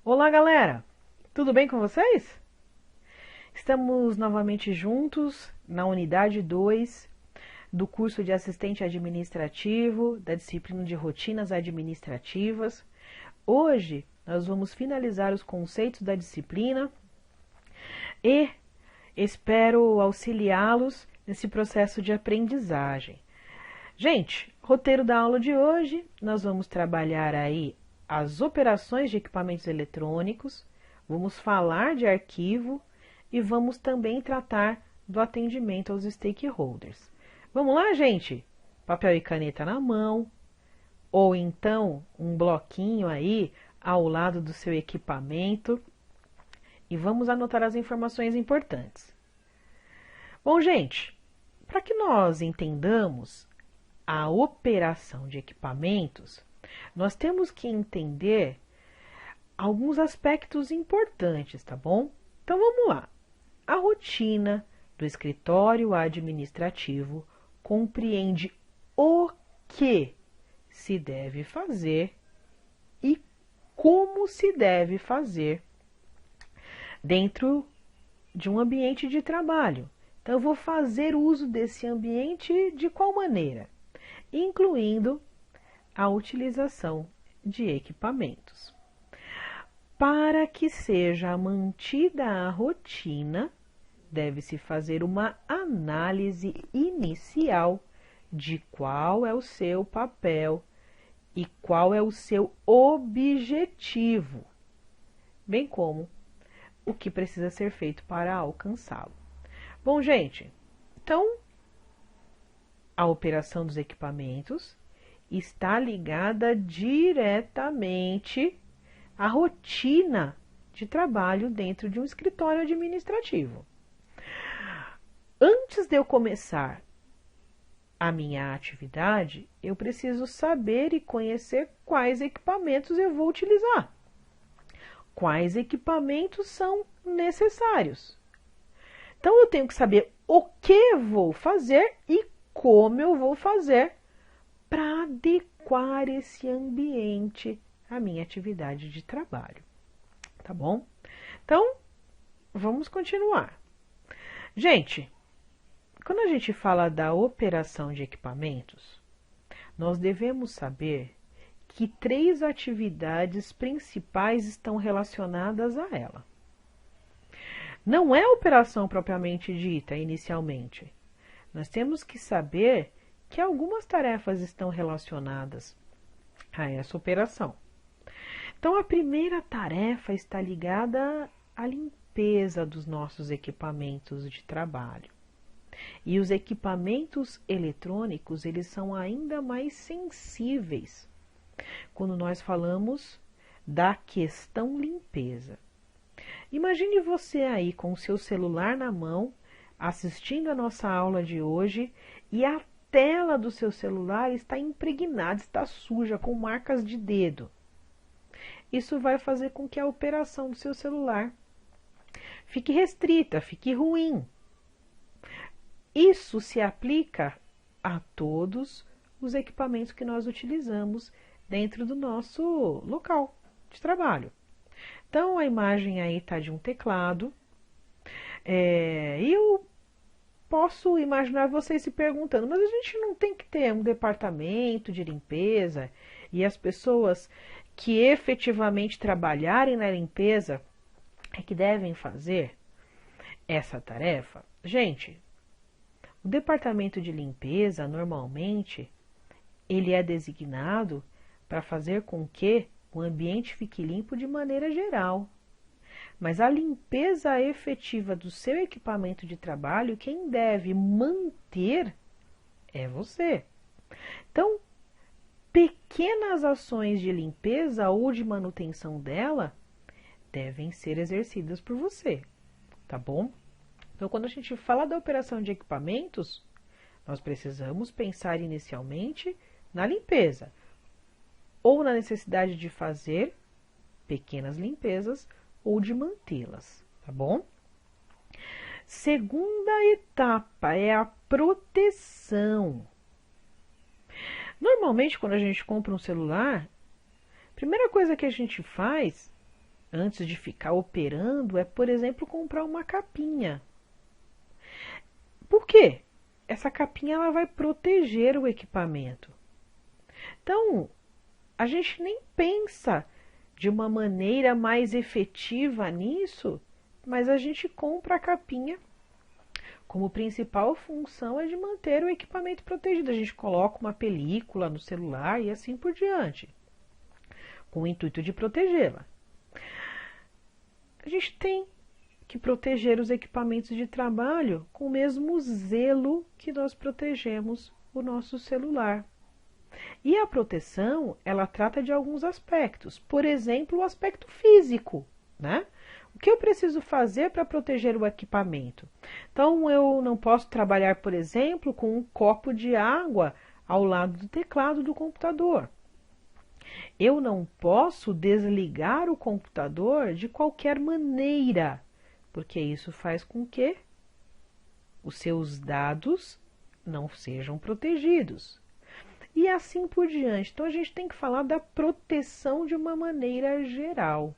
Olá, galera! Tudo bem com vocês? Estamos novamente juntos na unidade 2 do curso de assistente administrativo, da disciplina de rotinas administrativas. Hoje nós vamos finalizar os conceitos da disciplina e espero auxiliá-los nesse processo de aprendizagem. Gente, roteiro da aula de hoje, nós vamos trabalhar aí as operações de equipamentos eletrônicos, vamos falar de arquivo e vamos também tratar do atendimento aos stakeholders. Vamos lá, gente? Papel e caneta na mão, ou então um bloquinho aí ao lado do seu equipamento e vamos anotar as informações importantes. Bom, gente, para que nós entendamos a operação de equipamentos, nós temos que entender alguns aspectos importantes, tá bom? Então vamos lá. A rotina do escritório administrativo compreende o que se deve fazer e como se deve fazer dentro de um ambiente de trabalho. Então eu vou fazer uso desse ambiente de qual maneira? Incluindo a utilização de equipamentos. Para que seja mantida a rotina, deve-se fazer uma análise inicial de qual é o seu papel e qual é o seu objetivo, bem como o que precisa ser feito para alcançá-lo. Bom, gente, então a operação dos equipamentos está ligada diretamente à rotina de trabalho dentro de um escritório administrativo. Antes de eu começar a minha atividade, eu preciso saber e conhecer quais equipamentos eu vou utilizar. Quais equipamentos são necessários. Então, eu tenho que saber o que vou fazer e como eu vou fazer para adequar esse ambiente à minha atividade de trabalho. Tá bom? Então, vamos continuar. Gente, quando a gente fala da operação de equipamentos, nós devemos saber que 3 atividades principais estão relacionadas a ela. Não é a operação propriamente dita inicialmente. Nós temos que saber que algumas tarefas estão relacionadas a essa operação. Então, a primeira tarefa está ligada à limpeza dos nossos equipamentos de trabalho. E os equipamentos eletrônicos, eles são ainda mais sensíveis quando nós falamos da questão limpeza. Imagine você aí com o seu celular na mão, assistindo a nossa aula de hoje e a tela do seu celular está impregnada, está suja, com marcas de dedo. Isso vai fazer com que a operação do seu celular fique restrita, fique ruim. Isso se aplica a todos os equipamentos que nós utilizamos dentro do nosso local de trabalho. Então, a imagem aí está de um teclado. E eu posso imaginar vocês se perguntando, mas a gente não tem que ter um departamento de limpeza e as pessoas que efetivamente trabalharem na limpeza é que devem fazer essa tarefa? Gente, o departamento de limpeza, normalmente, ele é designado para fazer com que o ambiente fique limpo de maneira geral. Mas a limpeza efetiva do seu equipamento de trabalho, quem deve manter é você. Então, pequenas ações de limpeza ou de manutenção dela devem ser exercidas por você, tá bom? Então, quando a gente fala da operação de equipamentos, nós precisamos pensar inicialmente na limpeza ou na necessidade de fazer pequenas limpezas ou de mantê-las, tá bom? Segunda etapa é a proteção. Normalmente, quando a gente compra um celular, a primeira coisa que a gente faz antes de ficar operando, é, por exemplo, comprar uma capinha. Por quê? Essa capinha ela vai proteger o equipamento. Então, a gente nem pensa de uma maneira mais efetiva nisso, mas a gente compra a capinha como principal função é de manter o equipamento protegido. A gente coloca uma película no celular e assim por diante, com o intuito de protegê-la. A gente tem que proteger os equipamentos de trabalho com o mesmo zelo que nós protegemos o nosso celular. E a proteção, ela trata de alguns aspectos. Por exemplo, o aspecto físico, né? O que eu preciso fazer para proteger o equipamento? Então, eu não posso trabalhar, por exemplo, com um copo de água ao lado do teclado do computador. Eu não posso desligar o computador de qualquer maneira, porque isso faz com que os seus dados não sejam protegidos. E assim por diante. Então, a gente tem que falar da proteção de uma maneira geral.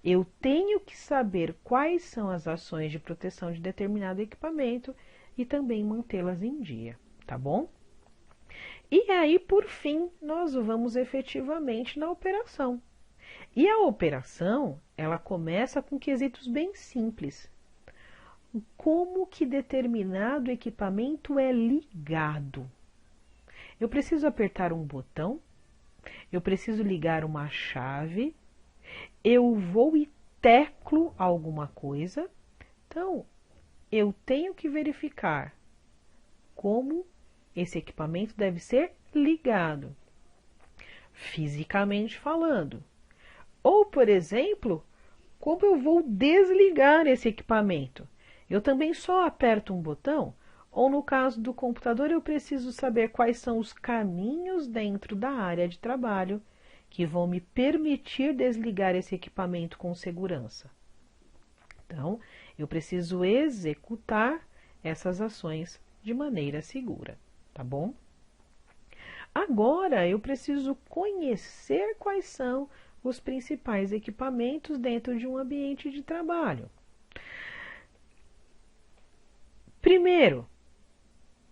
Eu tenho que saber quais são as ações de proteção de determinado equipamento e também mantê-las em dia, tá bom? E aí, por fim, nós vamos efetivamente na operação. E a operação, ela começa com quesitos bem simples. Como que determinado equipamento é ligado? Eu preciso apertar um botão, eu preciso ligar uma chave, eu vou e teclo alguma coisa. Então, eu tenho que verificar como esse equipamento deve ser ligado, fisicamente falando. Ou, por exemplo, como eu vou desligar esse equipamento. Eu também só aperto um botão, ou no caso do computador, eu preciso saber quais são os caminhos dentro da área de trabalho que vão me permitir desligar esse equipamento com segurança. Então, eu preciso executar essas ações de maneira segura, tá bom? Agora, eu preciso conhecer quais são os principais equipamentos dentro de um ambiente de trabalho. Primeiro,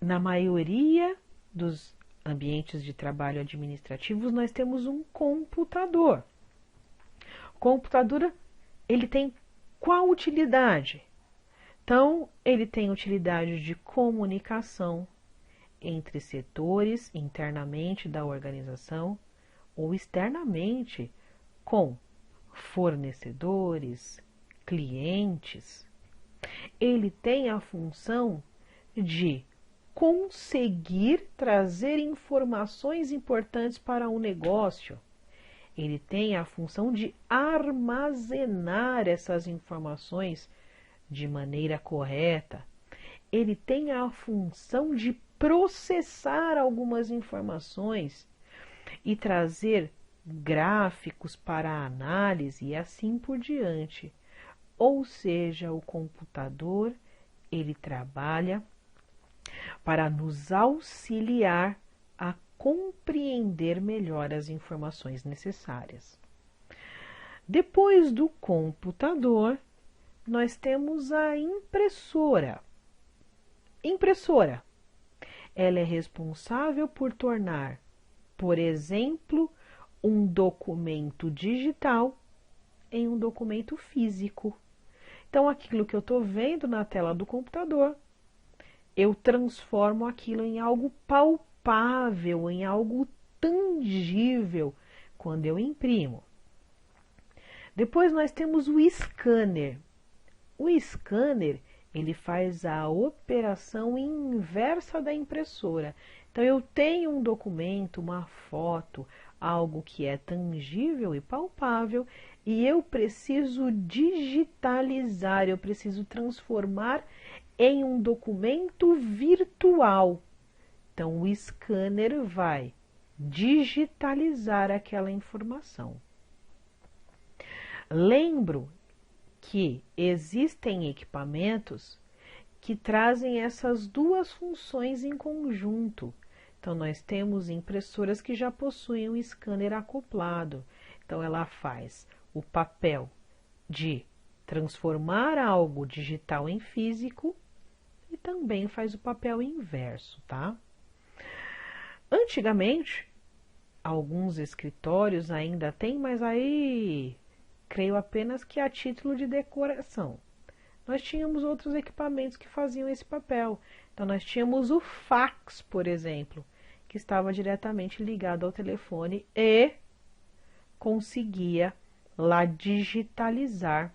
na maioria dos ambientes de trabalho administrativos, nós temos um computador. O computador, ele tem qual utilidade? Então, ele tem utilidade de comunicação entre setores internamente da organização ou externamente com fornecedores, clientes. Ele tem a função de conseguir trazer informações importantes para um negócio. Ele tem a função de armazenar essas informações de maneira correta. Ele tem a função de processar algumas informações e trazer gráficos para a análise e assim por diante. Ou seja, o computador, ele trabalha para nos auxiliar a compreender melhor as informações necessárias. Depois do computador, nós temos a impressora. Impressora, ela é responsável por tornar, por exemplo, um documento digital em um documento físico. Então, aquilo que eu estou vendo na tela do computador, eu transformo aquilo em algo palpável, em algo tangível, quando eu imprimo. Depois nós temos o scanner. O scanner, ele faz a operação inversa da impressora. Então, eu tenho um documento, uma foto, algo que é tangível e palpável, e eu preciso digitalizar, eu preciso transformar em um documento virtual. Então, o scanner vai digitalizar aquela informação. Lembro que existem equipamentos que trazem essas duas funções em conjunto. Então, nós temos impressoras que já possuem um scanner acoplado. Então, ela faz o papel de transformar algo digital em físico e também faz o papel inverso, tá? Antigamente, alguns escritórios ainda têm, mas aí creio apenas que a título de decoração. Nós tínhamos outros equipamentos que faziam esse papel. Então, nós tínhamos o fax, por exemplo, que estava diretamente ligado ao telefone e conseguia lá digitalizar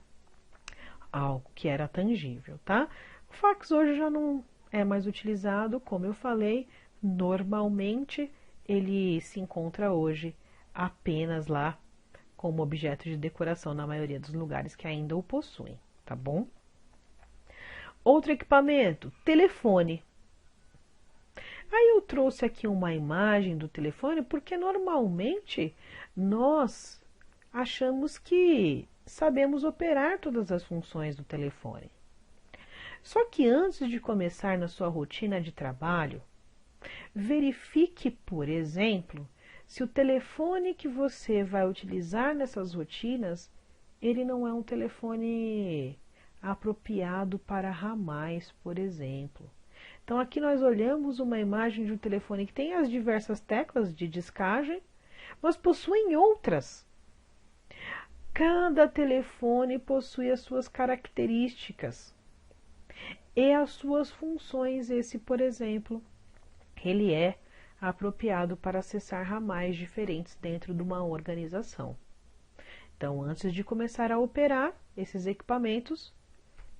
algo que era tangível, tá? O fax hoje já não é mais utilizado, como eu falei, normalmente ele se encontra hoje apenas lá como objeto de decoração na maioria dos lugares que ainda o possuem, tá bom? Outro equipamento, telefone. Aí eu trouxe aqui uma imagem do telefone porque normalmente nós achamos que sabemos operar todas as funções do telefone. Só que antes de começar na sua rotina de trabalho, verifique, por exemplo, se o telefone que você vai utilizar nessas rotinas, ele não é um telefone apropriado para ramais, por exemplo. Então aqui nós olhamos uma imagem de um telefone que tem as diversas teclas de discagem, mas possuem outras. Cada telefone possui as suas características e as suas funções. Esse, por exemplo, ele é apropriado para acessar ramais diferentes dentro de uma organização. Então, antes de começar a operar esses equipamentos,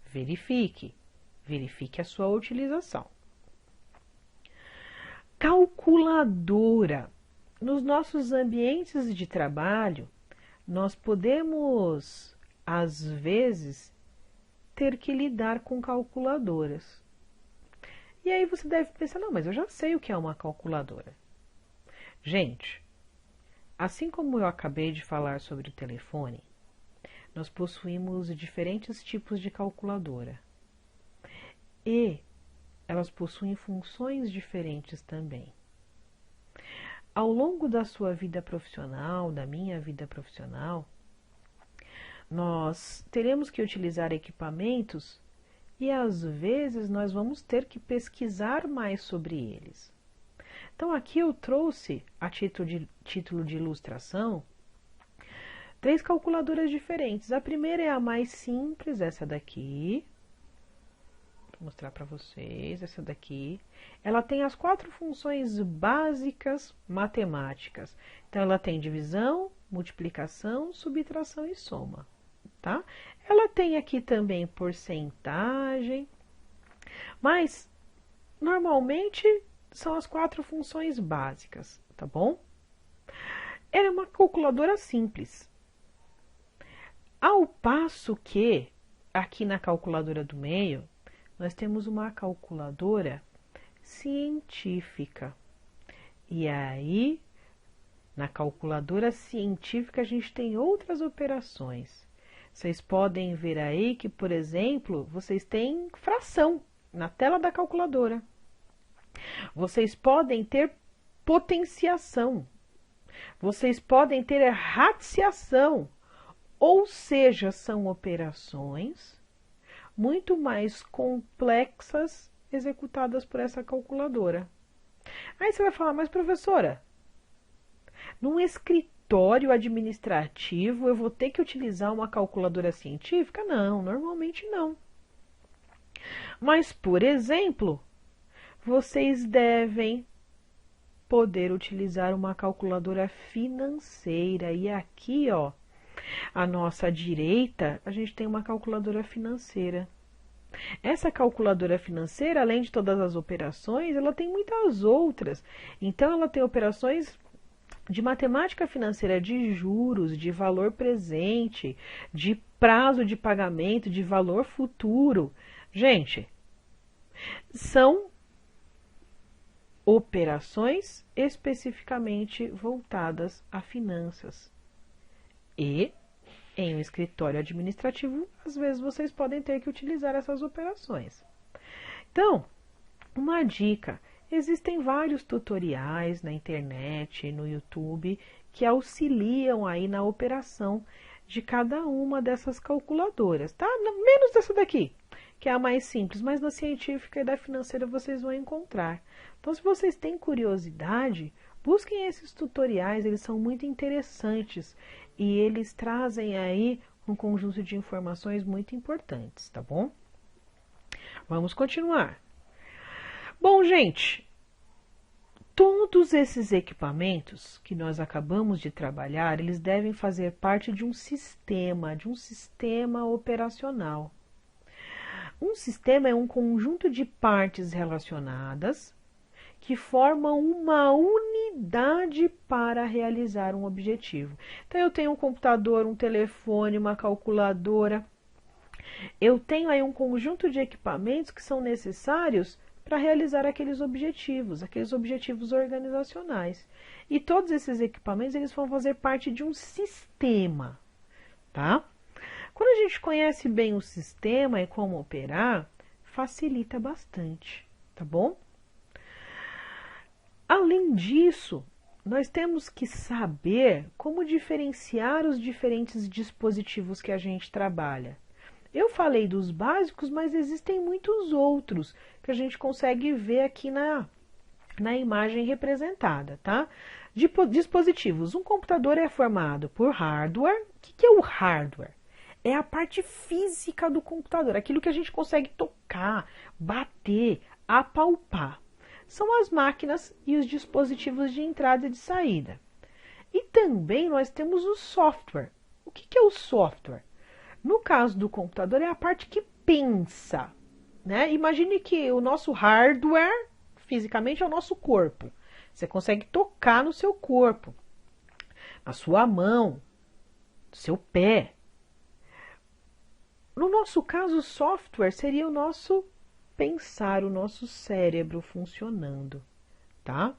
verifique a sua utilização. Calculadora. Nos nossos ambientes de trabalho, nós podemos, às vezes, ter que lidar com calculadoras. E aí você deve pensar, não, mas eu já sei o que é uma calculadora. Gente, assim como eu acabei de falar sobre o telefone, nós possuímos diferentes tipos de calculadora. E elas possuem funções diferentes também. Ao longo da sua vida profissional, da minha vida profissional, nós teremos que utilizar equipamentos e às vezes nós vamos ter que pesquisar mais sobre eles. Então aqui eu trouxe, a título de ilustração, 3 calculadoras diferentes. A primeira é a mais simples, essa daqui. Vou mostrar para vocês, essa daqui. Ela tem as 4 funções básicas matemáticas. Então ela tem divisão, multiplicação, subtração e soma, tá? Ela tem aqui também porcentagem, mas normalmente são as 4 funções básicas, tá bom? Ela é uma calculadora simples. Ao passo que, aqui na calculadora do meio, nós temos uma calculadora científica. E aí, na calculadora científica, a gente tem outras operações. Vocês podem ver aí que, por exemplo, vocês têm fração na tela da calculadora. Vocês podem ter potenciação. Vocês podem ter radiciação. Ou seja, são operações muito mais complexas executadas por essa calculadora. Aí você vai falar, mas professora, num escritório administrativo eu vou ter que utilizar uma calculadora científica? Não, normalmente não. Mas, por exemplo, vocês devem poder utilizar uma calculadora financeira. E aqui, ó, à nossa direita, a gente tem uma calculadora financeira. Essa calculadora financeira, além de todas as operações, ela tem muitas outras. Então, ela tem operações de matemática financeira, de juros, de valor presente, de prazo de pagamento, de valor futuro. Gente, são operações especificamente voltadas a finanças. E em um escritório administrativo, às vezes vocês podem ter que utilizar essas operações. Então, uma dica: existem vários tutoriais na internet, no YouTube, que auxiliam aí na operação de cada uma dessas calculadoras, tá? Menos dessa daqui, que é a mais simples, mas na científica e da financeira vocês vão encontrar. Então, se vocês têm curiosidade, busquem esses tutoriais, eles são muito interessantes e eles trazem aí um conjunto de informações muito importantes, tá bom? Vamos continuar. Bom, gente, todos esses equipamentos que nós acabamos de trabalhar, eles devem fazer parte de um sistema operacional. Um sistema é um conjunto de partes relacionadas que formam uma unidade para realizar um objetivo. Então, eu tenho um computador, um telefone, uma calculadora. Eu tenho aí um conjunto de equipamentos que são necessários para realizar aqueles objetivos organizacionais. E todos esses equipamentos, eles vão fazer parte de um sistema, tá? Quando a gente conhece bem o sistema e como operar, facilita bastante, tá bom? Além disso, nós temos que saber como diferenciar os diferentes dispositivos que a gente trabalha. Eu falei dos básicos, mas existem muitos outros que a gente consegue ver aqui na imagem representada, tá? Dispositivos. Um computador é formado por hardware. O que é o hardware? É a parte física do computador, aquilo que a gente consegue tocar, bater, apalpar. São as máquinas e os dispositivos de entrada e de saída. E também nós temos o software. O que é o software? No caso do computador, é a parte que pensa, né? Imagine que o nosso hardware, fisicamente, é o nosso corpo. Você consegue tocar no seu corpo, na sua mão, no seu pé. No nosso caso, o software seria o nosso pensar, o nosso cérebro funcionando, tá?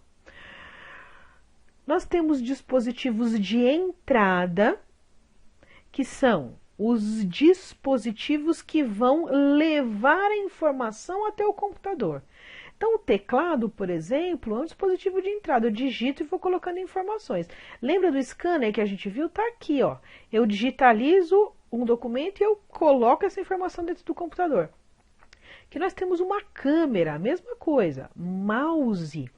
Nós temos dispositivos de entrada, que são os dispositivos que vão levar a informação até o computador. Então, o teclado, por exemplo, é um dispositivo de entrada. Eu digito e vou colocando informações. Lembra do scanner que a gente viu? Está aqui, ó. Eu digitalizo um documento e eu coloco essa informação dentro do computador. Que nós temos uma câmera, a mesma coisa. Mouse,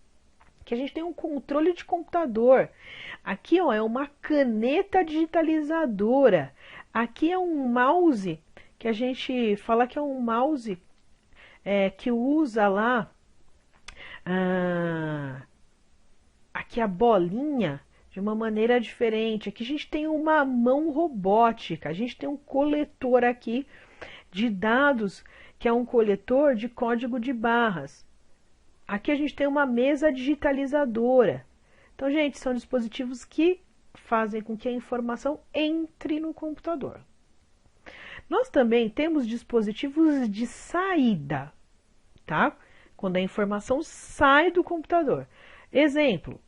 que a gente tem um controle de computador. Aqui, ó, é uma caneta digitalizadora. Aqui é um mouse, que a gente fala que é um mouse que usa lá, aqui a bolinha de uma maneira diferente. Aqui a gente tem uma mão robótica, a gente tem um coletor aqui de dados, que é um coletor de código de barras. Aqui a gente tem uma mesa digitalizadora. Então, gente, são dispositivos que fazem com que a informação entre no computador. Nós também temos dispositivos de saída, tá? Quando a informação sai do computador. Exemplo,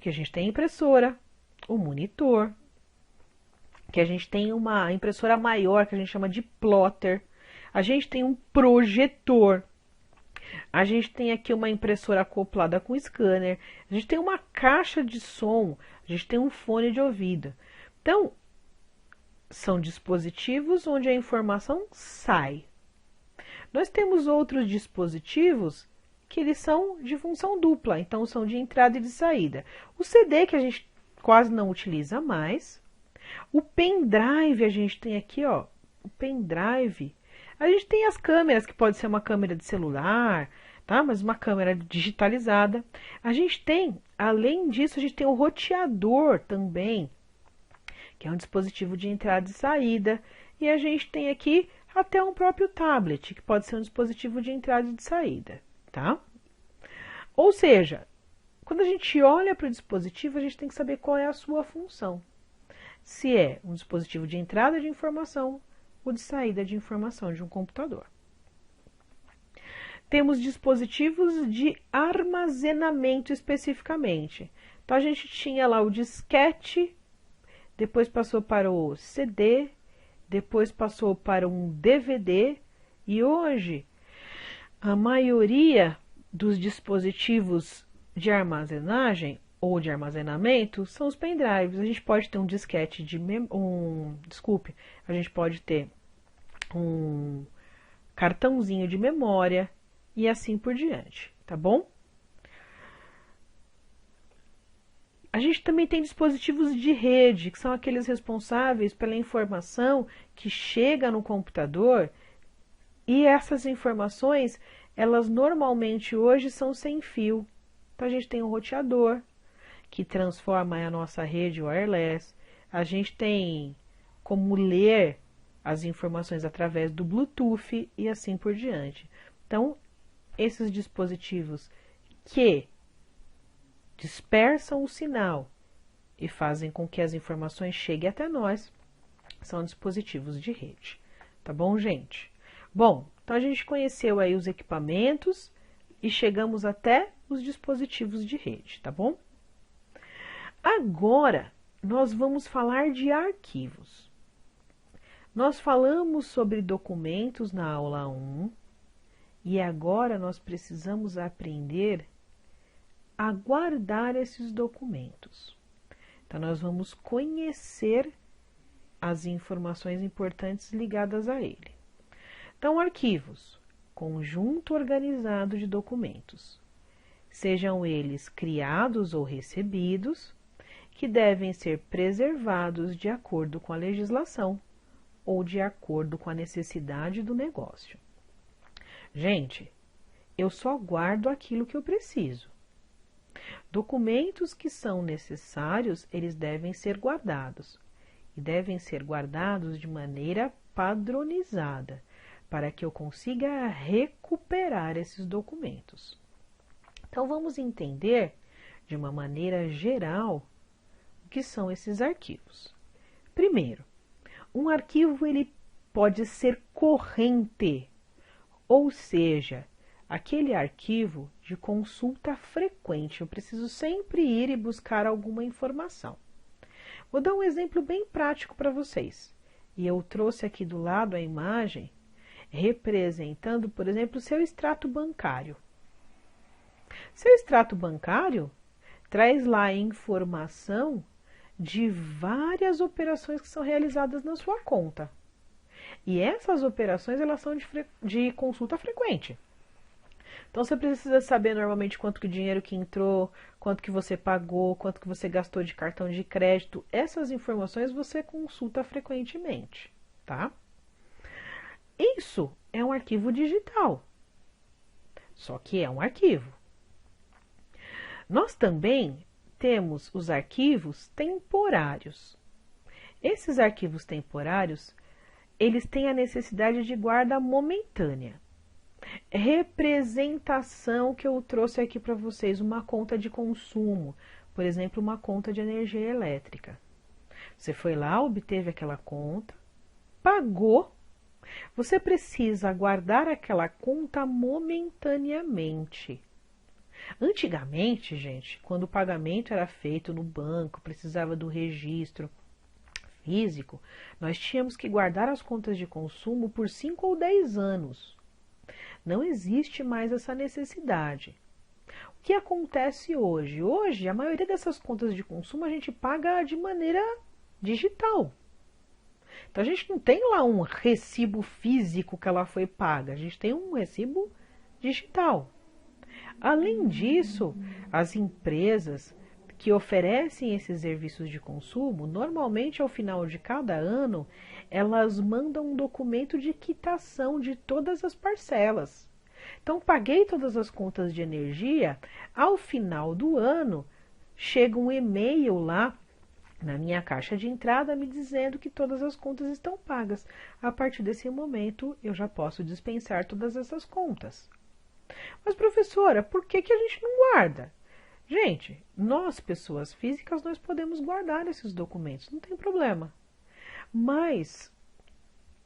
que a gente tem impressora, o monitor, que a gente tem uma impressora maior, que a gente chama de plotter, a gente tem um projetor, a gente tem aqui uma impressora acoplada com scanner, a gente tem uma caixa de som, a gente tem um fone de ouvido. Então, são dispositivos onde a informação sai. Nós temos outros dispositivos que eles são de função dupla, então são de entrada e de saída. O CD, que a gente quase não utiliza mais. O pendrive, a gente tem aqui, ó, o pendrive. A gente tem as câmeras, que pode ser uma câmera de celular, tá? Mas uma câmera digitalizada. A gente tem, além disso, a gente tem o roteador também, que é um dispositivo de entrada e saída. E a gente tem aqui até um próprio tablet, que pode ser um dispositivo de entrada e de saída, tá? Ou seja, quando a gente olha para o dispositivo, a gente tem que saber qual é a sua função. Se é um dispositivo de entrada de informação ou de saída de informação de um computador. Temos dispositivos de armazenamento especificamente. Então, a gente tinha lá o disquete, depois passou para o CD, depois passou para um DVD, e hoje a maioria dos dispositivos de armazenagem ou de armazenamento são os pendrives. A gente pode ter um disquete de a gente pode ter um cartãozinho de memória e assim por diante, tá bom? A gente também tem dispositivos de rede, que são aqueles responsáveis pela informação que chega no computador, e essas informações, elas normalmente hoje são sem fio. Então a gente tem um roteador, que transforma a nossa rede wireless. A gente tem como ler as informações através do Bluetooth e assim por diante. Então, esses dispositivos que dispersam o sinal e fazem com que as informações cheguem até nós são dispositivos de rede. Tá bom, gente? Bom, então a gente conheceu aí os equipamentos e chegamos até os dispositivos de rede, tá bom? Agora, nós vamos falar de arquivos. Nós falamos sobre documentos na aula 1 e agora nós precisamos aprender a guardar esses documentos. Então, nós vamos conhecer as informações importantes ligadas a ele. Então, arquivos, conjunto organizado de documentos, sejam eles criados ou recebidos, que devem ser preservados de acordo com a legislação ou de acordo com a necessidade do negócio. Gente, eu só guardo aquilo que eu preciso. Documentos que são necessários, eles devem ser guardados. E devem ser guardados de maneira padronizada, para que eu consiga recuperar esses documentos. Então, vamos entender, de uma maneira geral, o que são esses arquivos. Primeiro, um arquivo ele pode ser corrente, ou seja, aquele arquivo de consulta frequente. Eu preciso sempre ir e buscar alguma informação. Vou dar um exemplo bem prático para vocês. E eu trouxe aqui do lado a imagem representando, por exemplo, o seu extrato bancário. Seu extrato bancário traz lá a informação de várias operações que são realizadas na sua conta. E essas operações, elas são de consulta frequente. Então, você precisa saber normalmente quanto que o dinheiro que entrou, quanto que você pagou, quanto que você gastou de cartão de crédito. Essas informações você consulta frequentemente, tá? Isso é um arquivo digital, só que é um arquivo. Nós também temos os arquivos temporários. Esses arquivos temporários, eles têm a necessidade de guarda momentânea. Representação que eu trouxe aqui para vocês, uma conta de consumo, por exemplo, uma conta de energia elétrica. Você foi lá, obteve aquela conta, pagou, você precisa guardar aquela conta momentaneamente. Antigamente, gente, quando o pagamento era feito no banco, precisava do registro físico, nós tínhamos que guardar as contas de consumo por 5 ou 10 anos. Não existe mais essa necessidade. O que acontece hoje? Hoje, a maioria dessas contas de consumo a gente paga de maneira digital. Então, a gente não tem lá um recibo físico que ela foi paga, a gente tem um recibo digital. Além disso, as empresas que oferecem esses serviços de consumo, normalmente ao final de cada ano, elas mandam um documento de quitação de todas as parcelas. Então, paguei todas as contas de energia, ao final do ano, chega um e-mail lá na minha caixa de entrada me dizendo que todas as contas estão pagas. A partir desse momento, eu já posso dispensar todas essas contas. Mas, professora, por que a gente não guarda? Gente, nós, pessoas físicas, nós podemos guardar esses documentos, não tem problema. Mas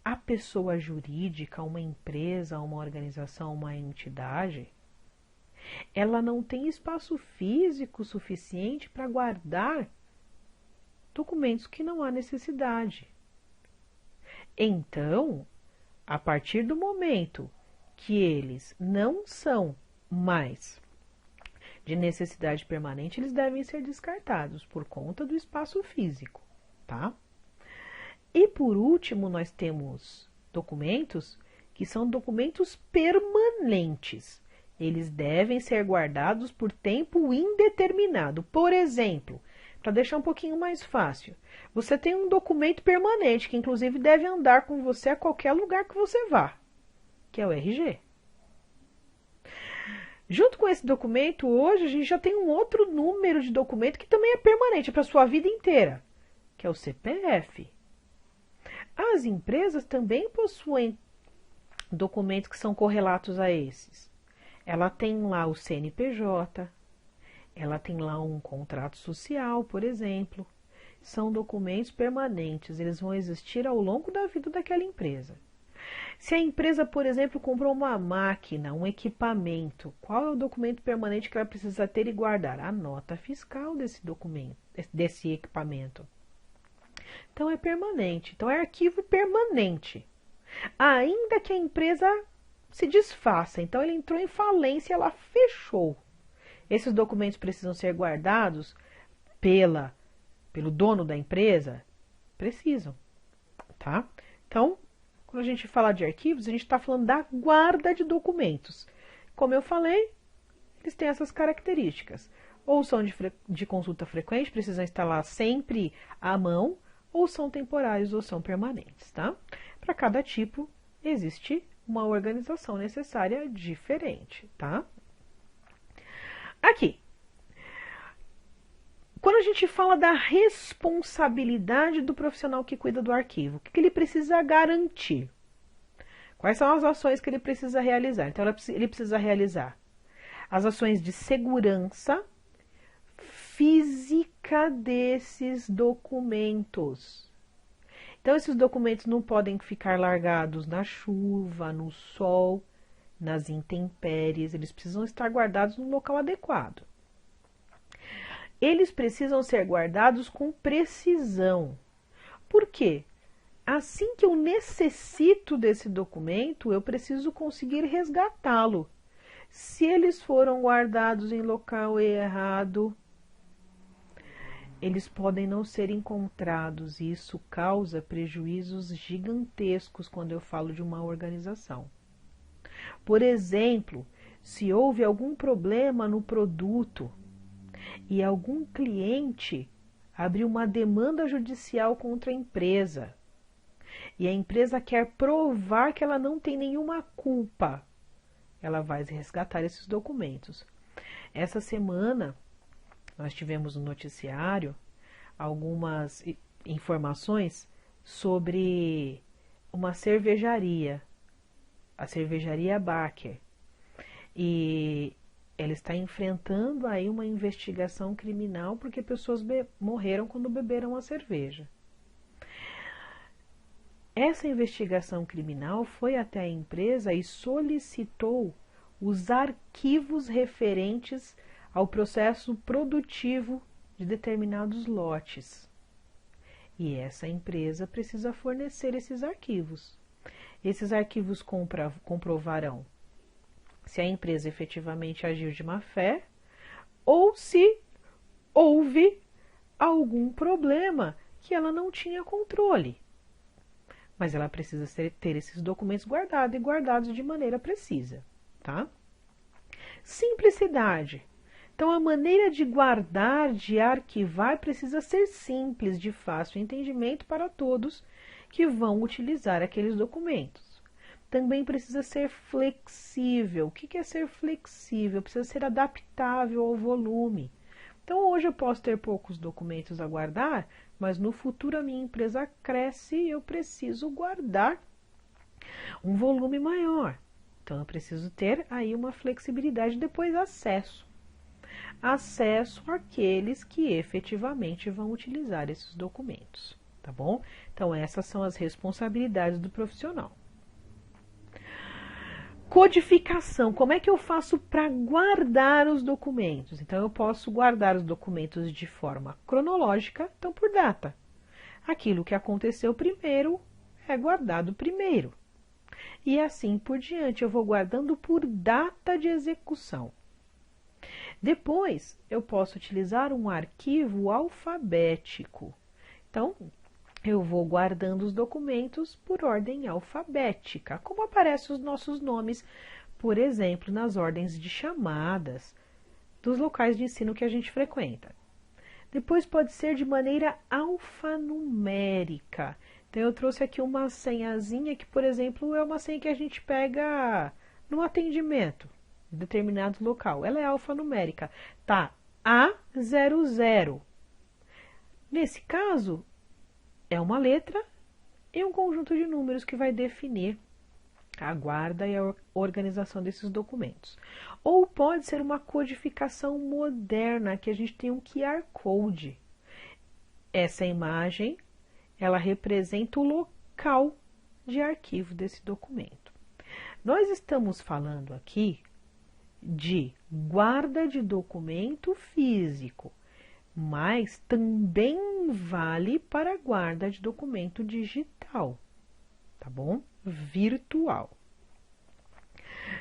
a pessoa jurídica, uma empresa, uma organização, uma entidade, ela não tem espaço físico suficiente para guardar documentos que não há necessidade. Então, a partir do momento que eles não são mais de necessidade permanente, eles devem ser descartados por conta do espaço físico, tá? E por último, nós temos documentos que são documentos permanentes. Eles devem ser guardados por tempo indeterminado. Por exemplo, para deixar um pouquinho mais fácil, você tem um documento permanente que inclusive deve andar com você a qualquer lugar que você vá, que é o RG. Junto com esse documento, hoje a gente já tem um outro número de documento que também é permanente para a sua vida inteira, que é o CPF. As empresas também possuem documentos que são correlatos a esses. Ela tem lá o CNPJ, ela tem lá um contrato social, por exemplo. São documentos permanentes, eles vão existir ao longo da vida daquela empresa. Se a empresa, por exemplo, comprou uma máquina, um equipamento, qual é o documento permanente que ela precisa ter e guardar? A nota fiscal desse documento, desse equipamento. Então é permanente, então é arquivo permanente. Ainda que a empresa se desfaça, então ele entrou em falência, ela fechou. Esses documentos precisam ser guardados pelo dono da empresa? Precisam, tá? Então, quando a gente fala de arquivos, a gente está falando da guarda de documentos. Como eu falei, eles têm essas características. Ou são de consulta frequente, precisam estar lá sempre à mão, ou são temporários ou são permanentes, tá? Para cada tipo, existe uma organização necessária diferente, tá? Aqui. Quando a gente fala da responsabilidade do profissional que cuida do arquivo, o que ele precisa garantir? Quais são as ações que ele precisa realizar? Então, ele precisa realizar as ações de segurança física desses documentos. Então, esses documentos não podem ficar largados na chuva, no sol, nas intempéries, eles precisam estar guardados no local adequado. Eles precisam ser guardados com precisão. Por quê? Assim que eu necessito desse documento, eu preciso conseguir resgatá-lo. Se eles foram guardados em local errado, eles podem não ser encontrados e isso causa prejuízos gigantescos quando eu falo de uma organização. Por exemplo, se houve algum problema no produto e algum cliente abriu uma demanda judicial contra a empresa e a empresa quer provar que ela não tem nenhuma culpa, ela vai resgatar esses documentos. Essa semana nós tivemos no noticiário algumas informações sobre uma cervejaria, a cervejaria Baker, e ela está enfrentando aí uma investigação criminal porque pessoas morreram quando beberam a cerveja. Essa investigação criminal foi até a empresa e solicitou os arquivos referentes ao processo produtivo de determinados lotes. E essa empresa precisa fornecer esses arquivos. Esses arquivos comprovarão se a empresa efetivamente agiu de má fé ou se houve algum problema que ela não tinha controle. Mas ela precisa ter esses documentos guardados e guardados de maneira precisa, tá? Simplicidade. Então, a maneira de guardar, de arquivar, precisa ser simples, de fácil entendimento para todos que vão utilizar aqueles documentos. Também precisa ser flexível. O que é ser flexível? Precisa ser adaptável ao volume. Então, hoje eu posso ter poucos documentos a guardar, mas no futuro a minha empresa cresce e eu preciso guardar um volume maior. Então, eu preciso ter aí uma flexibilidade, depois acesso. Acesso àqueles que efetivamente vão utilizar esses documentos, tá bom? Então, essas são as responsabilidades do profissional. Codificação, como é que eu faço para guardar os documentos? Então, eu posso guardar os documentos de forma cronológica, então por data. Aquilo que aconteceu primeiro é guardado primeiro. E assim por diante, eu vou guardando por data de execução. Depois, eu posso utilizar um arquivo alfabético. Então, eu vou guardando os documentos por ordem alfabética, como aparecem os nossos nomes, por exemplo, nas ordens de chamadas dos locais de ensino que a gente frequenta. Depois pode ser de maneira alfanumérica. Então, eu trouxe aqui uma senhazinha que, por exemplo, é uma senha que a gente pega no atendimento em determinado local. Ela é alfanumérica. Tá, A00. Nesse caso, é uma letra e um conjunto de números que vai definir a guarda e a organização desses documentos. Ou pode ser uma codificação moderna, que a gente tem um QR Code. Essa imagem, ela representa o local de arquivo desse documento. Nós estamos falando aqui de guarda de documento físico, mas também vale para a guarda de documento digital, tá bom? Virtual.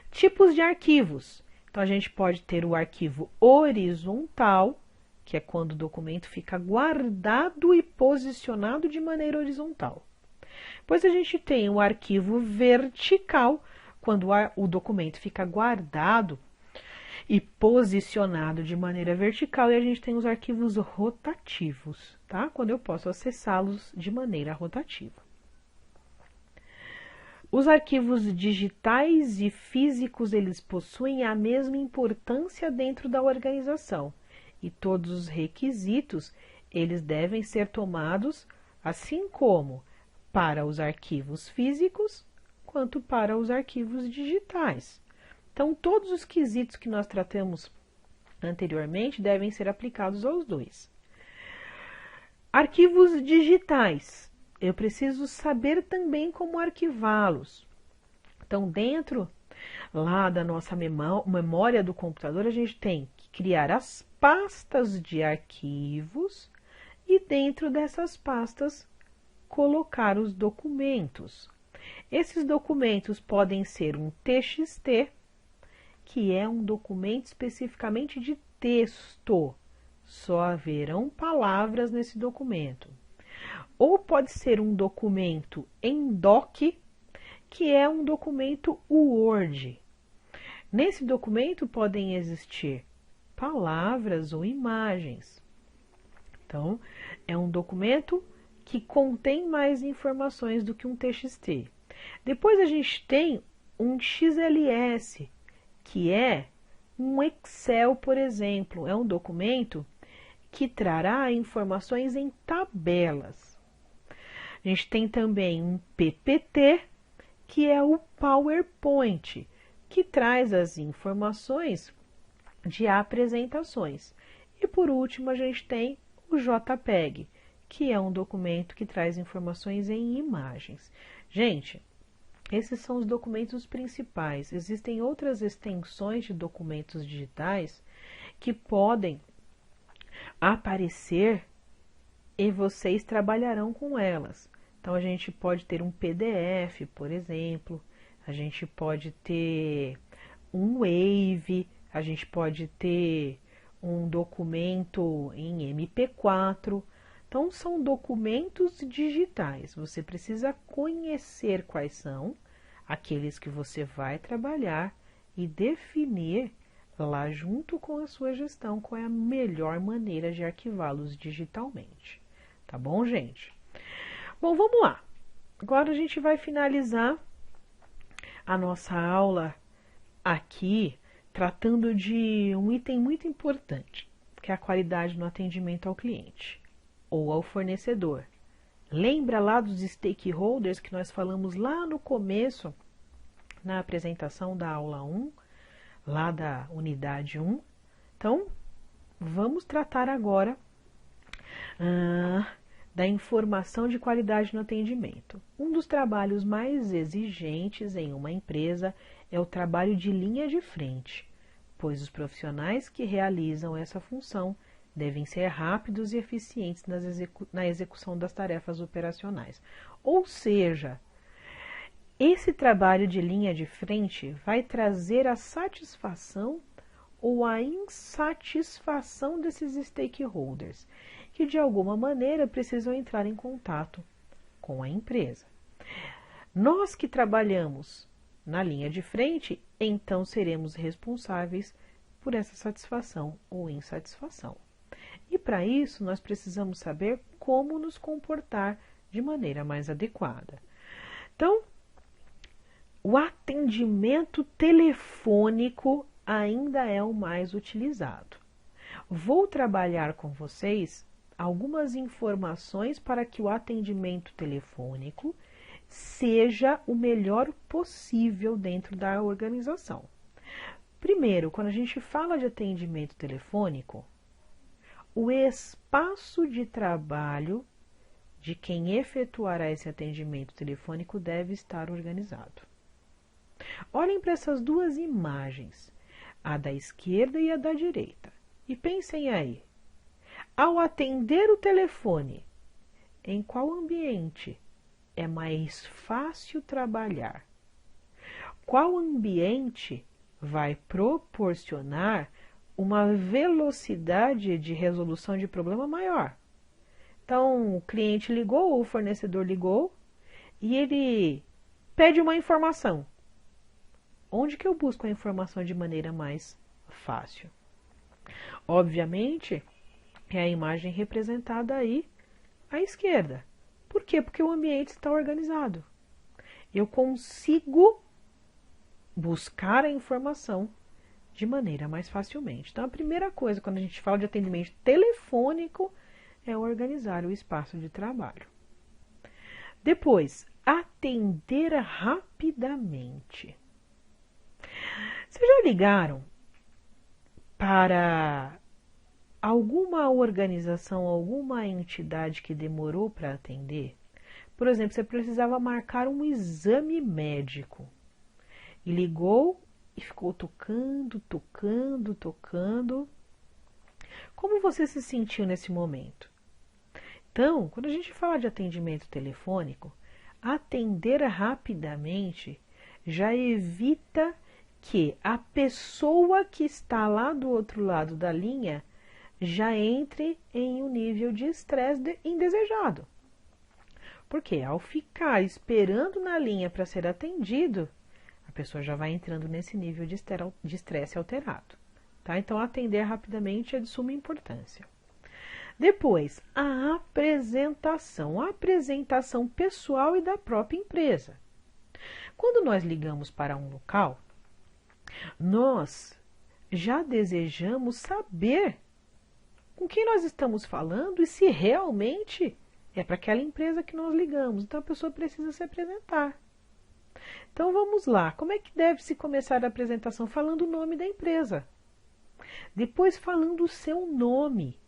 Tipos de arquivos. Então, a gente pode ter o arquivo horizontal, que é quando o documento fica guardado e posicionado de maneira horizontal. Depois a gente tem o arquivo vertical, quando o documento fica guardado e posicionado de maneira vertical, e a gente tem os arquivos rotativos, tá? Quando eu posso acessá-los de maneira rotativa. Os arquivos digitais e físicos, eles possuem a mesma importância dentro da organização, e todos os requisitos, eles devem ser tomados, assim como para os arquivos físicos, quanto para os arquivos digitais. Então, todos os quesitos que nós tratamos anteriormente devem ser aplicados aos dois. Arquivos digitais. Eu preciso saber também como arquivá-los. Então, dentro lá da nossa memória do computador, a gente tem que criar as pastas de arquivos e dentro dessas pastas colocar os documentos. Esses documentos podem ser um TXT, que é um documento especificamente de texto. Só haverão palavras nesse documento. Ou pode ser um documento em doc, que é um documento Word. Nesse documento podem existir palavras ou imagens. Então, é um documento que contém mais informações do que um TXT. Depois a gente tem um XLS, que é um Excel, por exemplo. É um documento que trará informações em tabelas. A gente tem também um PPT, que é o PowerPoint, que traz as informações de apresentações. E por último, a gente tem o JPEG, que é um documento que traz informações em imagens. Gente, esses são os documentos principais. Existem outras extensões de documentos digitais que podem aparecer e vocês trabalharão com elas. Então, a gente pode ter um PDF, por exemplo, a gente pode ter um Wave, a gente pode ter um documento em MP4. Então, são documentos digitais. Você precisa conhecer quais são aqueles que você vai trabalhar e definir lá junto com a sua gestão qual é a melhor maneira de arquivá-los digitalmente. Tá bom, gente? Bom, vamos lá. Agora a gente vai finalizar a nossa aula aqui tratando de um item muito importante, que é a qualidade no atendimento ao cliente ou ao fornecedor. Lembra lá dos stakeholders que nós falamos lá no começo, na apresentação da aula 1, lá da unidade 1? Então, vamos tratar agora da informação de qualidade no atendimento. Um dos trabalhos mais exigentes em uma empresa é o trabalho de linha de frente, pois os profissionais que realizam essa função devem ser rápidos e eficientes na execução das tarefas operacionais. Ou seja, esse trabalho de linha de frente vai trazer a satisfação ou a insatisfação desses stakeholders, que de alguma maneira precisam entrar em contato com a empresa. Nós que trabalhamos na linha de frente, então seremos responsáveis por essa satisfação ou insatisfação. E para isso, nós precisamos saber como nos comportar de maneira mais adequada. Então, o atendimento telefônico ainda é o mais utilizado. Vou trabalhar com vocês algumas informações para que o atendimento telefônico seja o melhor possível dentro da organização. Primeiro, quando a gente fala de atendimento telefônico, o espaço de trabalho de quem efetuará esse atendimento telefônico deve estar organizado. Olhem para essas duas imagens, a da esquerda e a da direita, e pensem aí, ao atender o telefone, em qual ambiente é mais fácil trabalhar? Qual ambiente vai proporcionar uma velocidade de resolução de problema maior? Então, o cliente ligou, o fornecedor ligou e ele pede uma informação. Onde que eu busco a informação de maneira mais fácil? Obviamente, é a imagem representada aí à esquerda. Por quê? Porque o ambiente está organizado. Eu consigo buscar a informação de maneira mais facilmente. Então, a primeira coisa, quando a gente fala de atendimento telefônico, é organizar o espaço de trabalho. Depois, atender rapidamente. Vocês já ligaram para alguma organização, alguma entidade que demorou para atender? Por exemplo, você precisava marcar um exame médico e ligou e ficou tocando. Como você se sentiu nesse momento? Então, quando a gente fala de atendimento telefônico, atender rapidamente já evita que a pessoa que está lá do outro lado da linha já entre em um nível de estresse indesejado. Porque ao ficar esperando na linha para ser atendido, a pessoa já vai entrando nesse nível de estresse alterado. Tá? Então, atender rapidamente é de suma importância. Depois, a apresentação pessoal e da própria empresa. Quando nós ligamos para um local, nós já desejamos saber com quem nós estamos falando e se realmente é para aquela empresa que nós ligamos. Então, a pessoa precisa se apresentar. Então, vamos lá. Como é que deve se começar a apresentação? Falando o nome da empresa. Depois, falando o seu nome.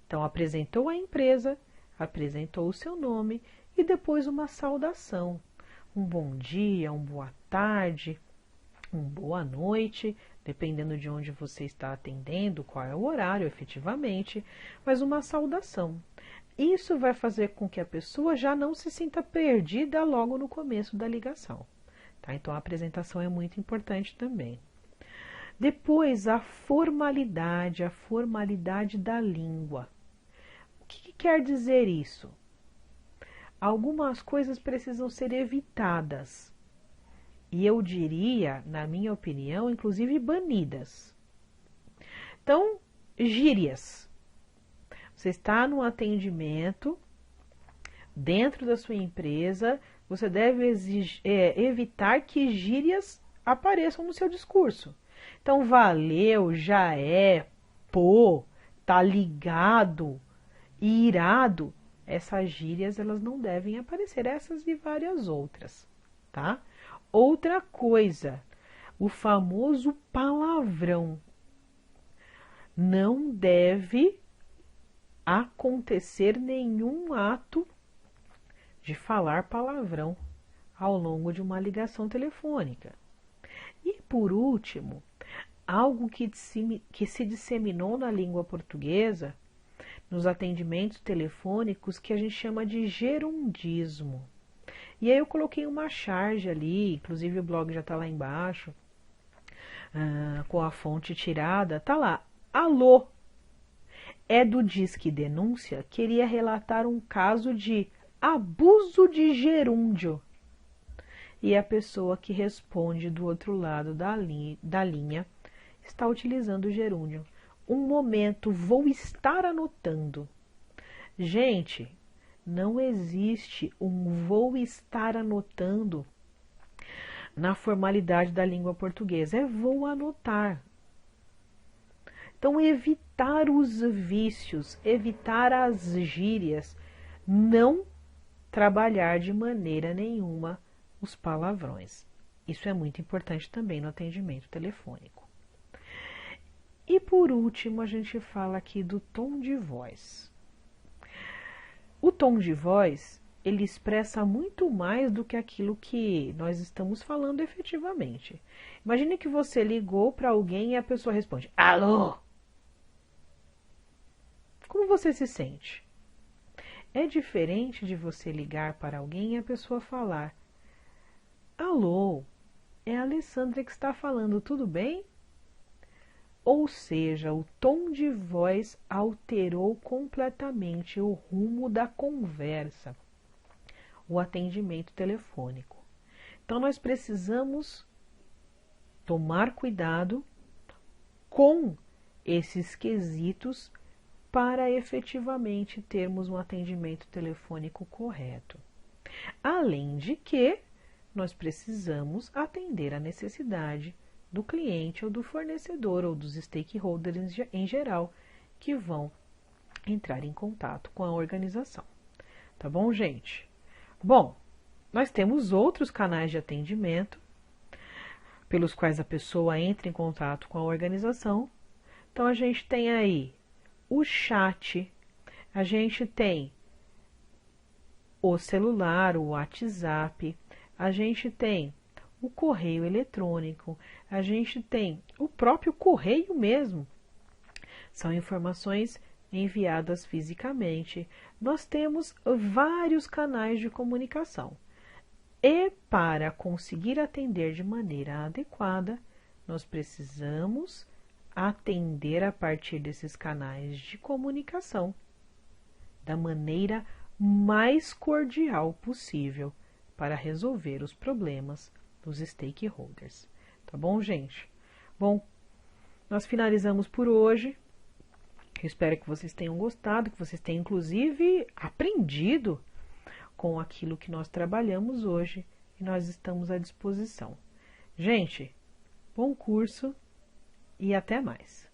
Então, apresentou a empresa, apresentou o seu nome e depois uma saudação. Um bom dia, uma boa tarde, uma boa noite, dependendo de onde você está atendendo, qual é o horário efetivamente, mas uma saudação. Isso vai fazer com que a pessoa já não se sinta perdida logo no começo da ligação. Tá? Então, a apresentação é muito importante também. Depois, a formalidade da língua. O que quer dizer isso? Algumas coisas precisam ser evitadas. E eu diria, na minha opinião, inclusive banidas. Então, gírias. Você está no atendimento, dentro da sua empresa, você deve evitar que gírias apareçam no seu discurso. Então, valeu, já é, pô, tá ligado, irado. Essas gírias, elas não devem aparecer, essas e várias outras, tá? Outra coisa, o famoso palavrão. Não deve acontecer nenhum ato de falar palavrão ao longo de uma ligação telefônica. E por último, algo que se disseminou na língua portuguesa, nos atendimentos telefônicos, que a gente chama de gerundismo. E aí eu coloquei uma charge ali, inclusive o blog já está lá embaixo, com a fonte tirada, tá lá. Alô, é do Disque Denúncia, queria relatar um caso de abuso de gerúndio. E a pessoa que responde do outro lado da linha está utilizando o gerúndio. Um momento, vou estar anotando. Gente, não existe um vou estar anotando na formalidade da língua portuguesa. É vou anotar. Então, evitar os vícios, evitar as gírias, não trabalhar de maneira nenhuma os palavrões. Isso é muito importante também no atendimento telefônico. E por último, a gente fala aqui do tom de voz. O tom de voz, ele expressa muito mais do que aquilo que nós estamos falando efetivamente. Imagine que você ligou para alguém e a pessoa responde: alô! Como você se sente? É diferente de você ligar para alguém e a pessoa falar: alô, é a Alessandra que está falando, tudo bem? Ou seja, o tom de voz alterou completamente o rumo da conversa, o atendimento telefônico. Então, nós precisamos tomar cuidado com esses quesitos para efetivamente termos um atendimento telefônico correto. Além de que nós precisamos atender a necessidade do cliente ou do fornecedor ou dos stakeholders em geral que vão entrar em contato com a organização. Tá bom, gente? Bom, nós temos outros canais de atendimento pelos quais a pessoa entra em contato com a organização. Então, a gente tem aí o chat, a gente tem o celular, o WhatsApp, a gente tem o correio eletrônico, a gente tem o próprio correio mesmo. São informações enviadas fisicamente. Nós temos vários canais de comunicação. E para conseguir atender de maneira adequada, nós precisamos atender a partir desses canais de comunicação da maneira mais cordial possível para resolver os problemas dos stakeholders. Tá bom, gente? Bom, nós finalizamos por hoje. Eu espero que vocês tenham gostado, que vocês tenham inclusive aprendido com aquilo que nós trabalhamos hoje e nós estamos à disposição. Gente, bom curso e até mais!